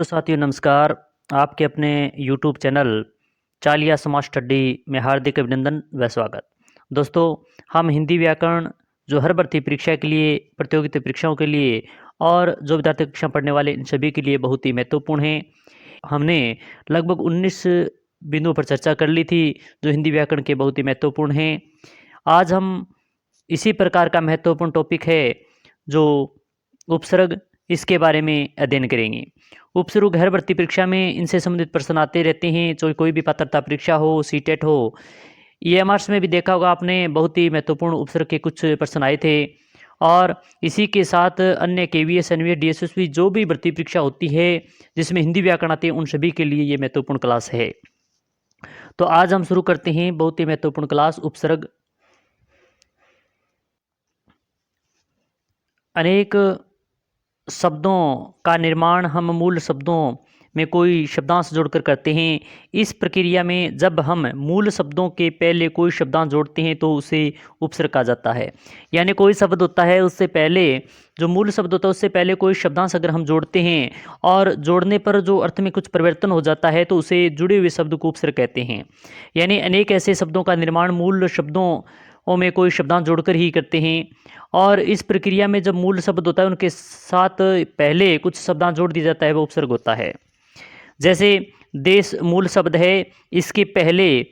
तो साथियों नमस्कार। आपके अपने यूट्यूब चैनल चालिया समाज स्टडी में हार्दिक अभिनंदन व स्वागत। दोस्तों, हम हिंदी व्याकरण जो हर भर्ती परीक्षा के लिए, प्रतियोगिता परीक्षाओं के लिए और जो विद्यार्थी कक्षा पढ़ने वाले इन सभी के लिए बहुत ही महत्वपूर्ण है। हमने लगभग 19 बिंदुओं पर चर्चा कर ली थी जो हिंदी व्याकरण के बहुत ही महत्वपूर्ण हैं। आज हम इसी प्रकार का महत्वपूर्ण टॉपिक है जो उपसर्ग, इसके बारे में अध्ययन करेंगे। उपसर्ग हर भर्ती परीक्षा में इनसे संबंधित प्रश्न आते रहते हैं, चाहे कोई भी पात्रता परीक्षा हो, सीटेट हो। ईएमआरस में भी देखा होगा आपने, बहुत ही महत्वपूर्ण उपसर्ग के कुछ प्रश्न आए थे। और इसी के साथ अन्य केवीएस, एनवीएस, डीएसएसबी जो भी भर्ती परीक्षा होती है जिसमें हिंदी व्याकरण आती है, उन सभी के लिए ये महत्वपूर्ण क्लास है। तो आज हम शुरू करते हैं बहुत ही महत्वपूर्ण क्लास उपसर्ग। अनेक शब्दों का निर्माण हम मूल शब्दों में कोई शब्दांश जोड़कर करते हैं। इस प्रक्रिया में जब हम मूल शब्दों के पहले कोई शब्दांश जोड़ते हैं तो उसे उपसर्ग कहा जाता है। यानी कोई शब्द होता है, उससे पहले जो मूल शब्द होता है उससे पहले कोई शब्दांश अगर हम जोड़ते हैं और जोड़ने पर जो अर्थ में कुछ परिवर्तन हो जाता है तो उसे जुड़े हुए शब्द को उपसर्ग कहते हैं। यानी अनेक ऐसे शब्दों का निर्माण मूल शब्दों में कोई शब्दांश जोड़कर ही करते हैं। और इस प्रक्रिया में जब मूल शब्द होता है उनके साथ पहले कुछ शब्दांश जोड़ दिया जाता है, वो उपसर्ग होता है। जैसे देश मूल शब्द है, इसके पहले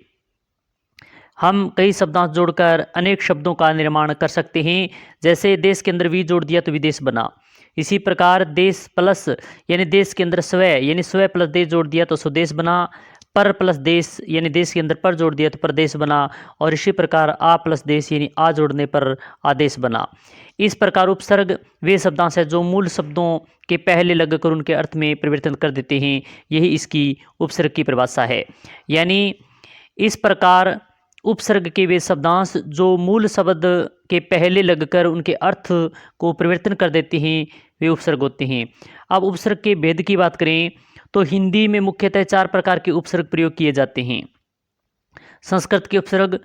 हम कई शब्दांश जोड़कर अनेक शब्दों का निर्माण कर सकते हैं। जैसे देश के अंदर वी जोड़ दिया तो विदेश बना। इसी प्रकार देश प्लस यानी देश के अंदर स्व यानी स्व प्लस देश जोड़ दिया तो स्वदेश बना। पर प्लस देश यानी देश के अंदर पर जोड़ दिया तो प्रदेश बना। और इसी प्रकार आ प्लस देश यानी आ जोड़ने पर आदेश बना। इस प्रकार उपसर्ग वे शब्दांश है जो मूल शब्दों के पहले लगकर उनके अर्थ में परिवर्तन कर देते हैं। यही इसकी उपसर्ग की परिभाषा है। यानी इस प्रकार उपसर्ग के वे शब्दांश जो मूल शब्द के पहले लगकर उनके अर्थ को परिवर्तन कर देते हैं, वे उपसर्ग होते हैं। अब उपसर्ग के भेद की बात करें तो हिंदी में मुख्यतः 4 प्रकार के उपसर्ग प्रयोग किए जाते हैं। संस्कृत के उपसर्ग,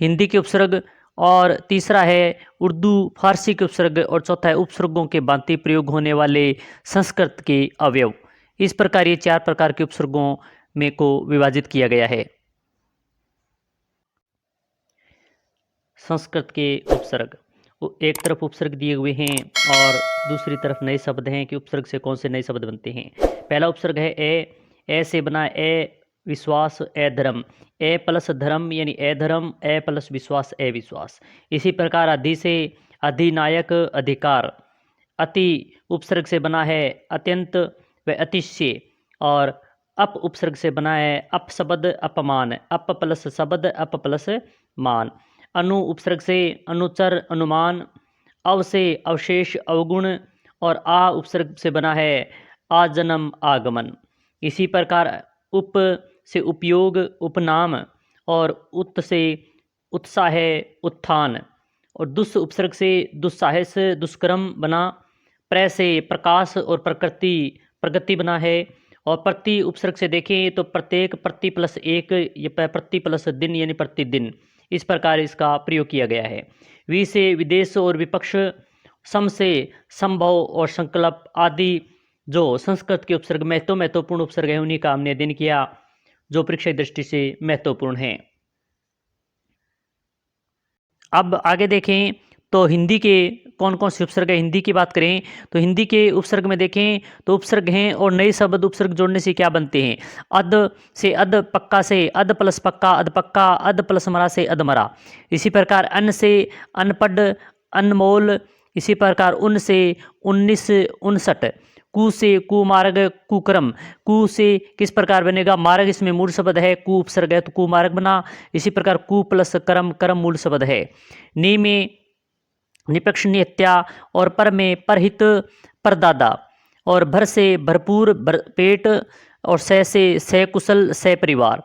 हिंदी के उपसर्ग, और तीसरा है उर्दू फारसी के उपसर्ग, और चौथा है उपसर्गों के भांति प्रयोग होने वाले संस्कृत के अवयव। इस प्रकार ये 4 प्रकार के उपसर्गों में को विभाजित किया गया है। संस्कृत के उपसर्ग, एक तरफ उपसर्ग दिए हुए हैं और दूसरी तरफ नए शब्द हैं कि उपसर्ग से कौन से नए शब्द बनते हैं। पहला उपसर्ग है ए से बना ए विश्वास ए धर्म। ए प्लस धर्म यानी ए धर्म, ए प्लस विश्वास ए विश्वास। इसी प्रकार अधि से अधिनायक अधिकार। अति उपसर्ग से बना है अत्यंत व अतिशय। और अप उपसर्ग से बना है अप शब्द अपमान, अप प्लस शब्द अप प्लस मान। अनु उपसर्ग से अनुचर अनुमान। अव से अवशेष अवगुण। और आ उपसर्ग से बना है आजन्म आगमन। इसी प्रकार उप से उपयोग उपनाम। और उत से उत्साह उत्थान। और दुस उपसर्ग से दुस्साहस दुष्कर्म बना। प्र से प्रकाश और प्रकृति प्रगति बना है। और प्रति उपसर्ग से देखें तो प्रत्येक, प्रति प्लस एक, ये प्रति प्लस दिन यानी प्रतिदिन। इस प्रकार इसका प्रयोग किया गया है। वि से विदेश और विपक्ष। सम से संभव और संकल्प आदि जो संस्कृत के उपसर्ग महत्वपूर्ण उपसर्ग है, उन्हीं का हमने अध्ययन किया जो परीक्षा की दृष्टि से महत्वपूर्ण है। अब आगे देखें तो हिंदी के कौन कौन से उपसर्ग है। हिंदी की बात करें तो हिंदी के उपसर्ग में देखें तो उपसर्ग हैं और नए शब्द उपसर्ग जोड़ने से क्या बनते हैं। अद से अद, पक्का से अद प्लस पक्का अद पक्का, अद प्लस मरा से अद मरा। इसी प्रकार अन से अनपढ़ अनमोल। इसी प्रकार उन से 19 59। कु से कुमार्ग कुक्रम। कु से किस प्रकार बनेगा, मार्ग इसमें मूल शब्द है, कु उपसर्ग है तो कुमार्ग बना। इसी प्रकार कु प्लस कर्म, कर्म मूल शब्द है। नि में निपक्ष निहत्या। और पर में परहित परदादा। और भर से भरपूर पेट। और सह से सकुशल सपरिवार।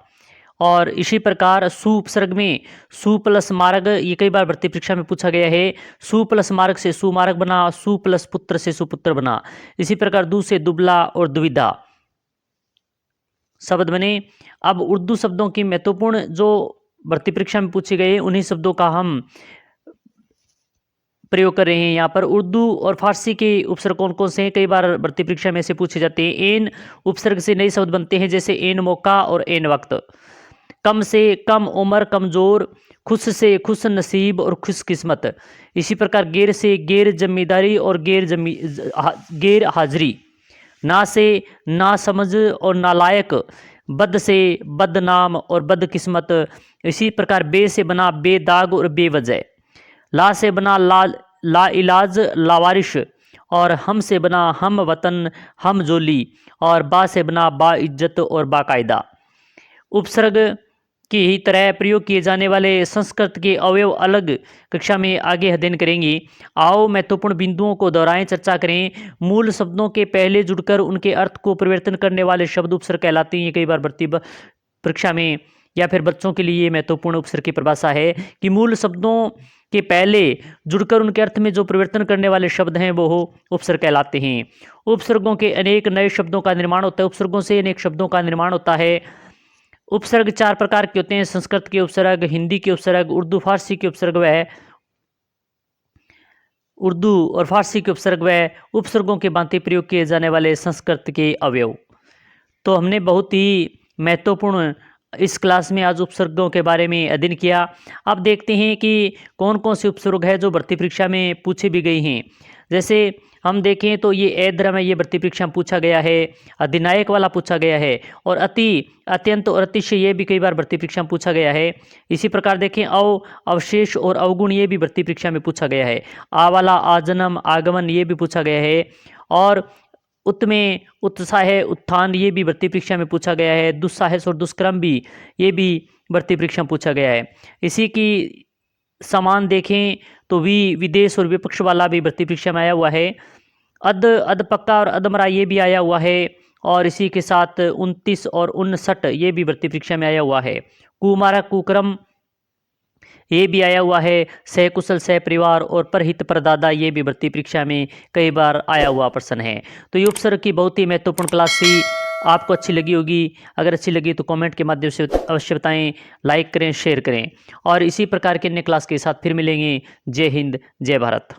और इसी प्रकार सु उपसर्ग में सु प्लस मार्ग, ये कई बार भर्ती परीक्षा में पूछा गया है। सु प्लस मार्ग से सुमार्ग बना, सु प्लस पुत्र से सुपुत्र बना। इसी प्रकार दु से दुबला और दुविधा शब्द बने। अब उर्दू शब्दों की महत्वपूर्ण जो भर्ती परीक्षा में पूछे गए उन्हीं शब्दों का हम प्रयोग कर रहे हैं। यहाँ पर उर्दू और फारसी के उपसर्ग कौन कौन से हैं, कई बार भर्ती परीक्षा में से पूछे जाते हैं। एन उपसर्ग से नए शब्द बनते हैं, जैसे एन मौका और एन वक्त। कम से कम उम्र, कमजोर। खुश से खुश नसीब और खुश किस्मत। इसी प्रकार गैर से गैर जिम्मेदारी और गैर हाजिरी। ना से ना समझ और नालायक। बद से बदनाम और बदकिस्मत। इसी प्रकार बे से बना बेदाग और बेवजह। ला से बना ला इलाज लावारिश। और हम से बना हम वतन हम जोली। और बा से बना बा इज्जत और बाकायदा। उपसर्ग की ही तरह प्रयोग किए जाने वाले संस्कृत के अवयव अलग कक्षा में आगे अध्ययन करेंगे। आओ महत्वपूर्ण बिंदुओं को दोहराएं, चर्चा करें। मूल शब्दों के पहले जुड़कर उनके अर्थ को परिवर्तन करने वाले शब्द उपसर्ग कहलाते हैं। कई बार भर्ती परीक्षा में या फिर बच्चों के लिए महत्वपूर्ण उपसर्ग की परिभाषा है कि मूल शब्दों के पहले जुड़कर उनके अर्थ में जो परिवर्तन करने वाले शब्द हैं वो उपसर्ग कहलाते हैं। उपसर्गों के अनेक नए शब्दों का निर्माण होता है। उपसर्गों से अनेक शब्दों का निर्माण होता है। उपसर्ग 4 प्रकार के होते हैं, संस्कृत के उपसर्ग, हिंदी के उपसर्ग, उर्दू फारसी के उपसर्ग व उपसर्गों के भांति प्रयोग किए जाने वाले संस्कृत के अवयव। तो हमने बहुत ही महत्वपूर्ण इस क्लास में आज उपसर्गों के बारे में अध्ययन किया। अब देखते हैं कि कौन कौन से उपसर्ग है जो भर्ती परीक्षा में पूछे भी गए हैं। जैसे हम देखें तो ये ऐद्रम है, ये भर्ती परीक्षा में पूछा गया है। अधिनायक वाला पूछा गया है। और अति, अत्यंत और अतिशय ये भी कई बार भर्ती परीक्षा में पूछा गया है। इसी प्रकार देखें अवशेष और अवगुण, ये भी भर्ती परीक्षा में पूछा गया है। आ वाला आजन्म आगमन, ये भी पूछा गया है। और उत्में उत्साह उत्थान, ये भी भर्ती परीक्षा में पूछा गया है। दुस्साहस और दुष्कर्म भी, ये भी भर्ती परीक्षा में पूछा गया है। इसी की समान देखें तो विदेश और विपक्ष वाला भी भर्ती परीक्षा में आया हुआ है। अधपक्का और अधमरा, ये भी आया हुआ है। और इसी के साथ 29 और 59, ये भी भर्ती परीक्षा में आया हुआ है। कुमारक कुक्रम, ये भी आया हुआ है। सहकुशल सहपरिवार और परहित परदादा, ये भी भर्ती परीक्षा में कई बार आया हुआ प्रश्न है। तो ये उपसर्ग की बहुत ही महत्वपूर्ण क्लास थी, आपको अच्छी लगी होगी। अगर अच्छी लगी तो कमेंट के माध्यम से अवश्य बताएं, लाइक करें, शेयर करें। और इसी प्रकार के अन्य क्लास के साथ फिर मिलेंगे। जय हिंद, जय भारत।